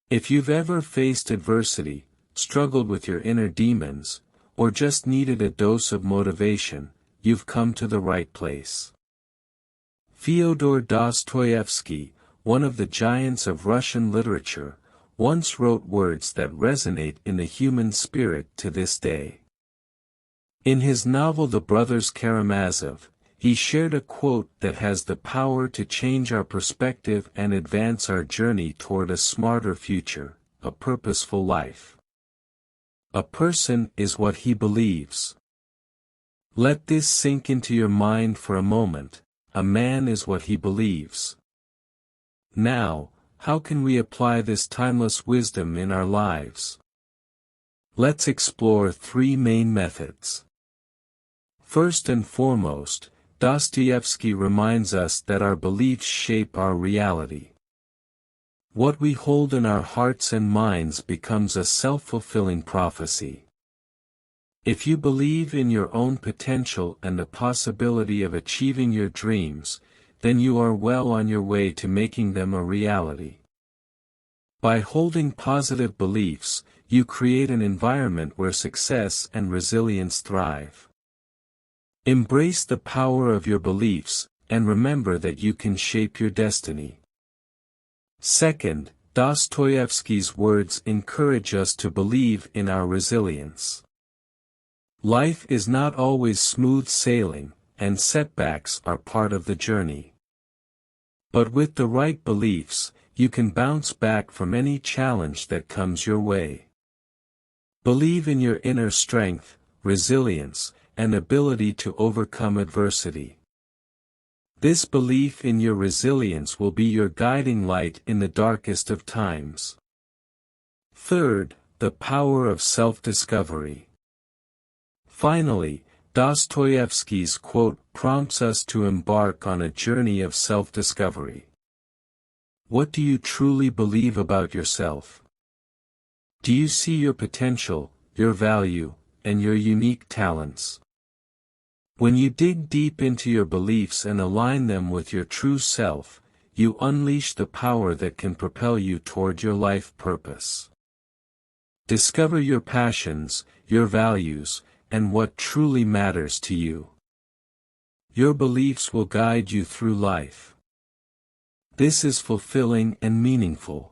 If you've ever faced adversity, struggled with your inner demons, or just needed a dose of motivation, you've come to the right place. Fyodor Dostoevsky, one of the giants of Russian literature, once wrote words that resonate in the human spirit to this day. In his novel The Brothers Karamazov, he shared a quote that has the power to change our perspective and advance our journey toward a smarter future, a purposeful life. A person is what he believes. Let this sink into your mind for a moment. A man is what he believes. Now, how can we apply this timeless wisdom in our lives? Let's explore three main methods. First and foremost, Dostoevsky reminds us that our beliefs shape our reality. What we hold in our hearts and minds becomes a self-fulfilling prophecy. If you believe in your own potential and the possibility of achieving your dreams, then you are well on your way to making them a reality. By holding positive beliefs, you create an environment where success and resilience thrive. Embrace the power of your beliefs, and remember that you can shape your destiny. Second, Dostoevsky's words encourage us to believe in our resilience. Life is not always smooth sailing, and setbacks are part of the journey. But with the right beliefs, you can bounce back from any challenge that comes your way. Believe in your inner strength, resilience, and ability to overcome adversity. This belief in your resilience will be your guiding light in the darkest of times. Third, the power of self-discovery. Finally, Dostoevsky's quote prompts us to embark on a journey of self-discovery. What do you truly believe about yourself? Do you see your potential, your value, and your unique talents? When you dig deep into your beliefs and align them with your true self, you unleash the power that can propel you toward your life purpose. Discover your passions, your values, and what truly matters to you. Your beliefs will guide you through life. This is fulfilling and meaningful.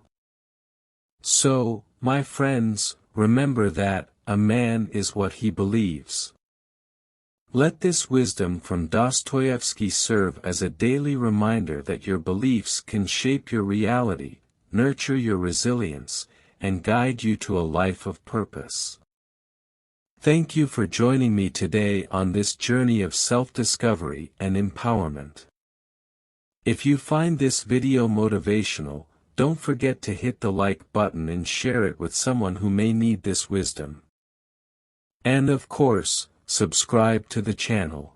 So, my friends, remember that, a man is what he believes. Let this wisdom from Dostoevsky serve as a daily reminder that your beliefs can shape your reality, nurture your resilience, and guide you to a life of purpose. Thank you for joining me today on this journey of self-discovery and empowerment. If you find this video motivational, don't forget to hit the like button and share it with someone who may need this wisdom. And of course, subscribe to the channel.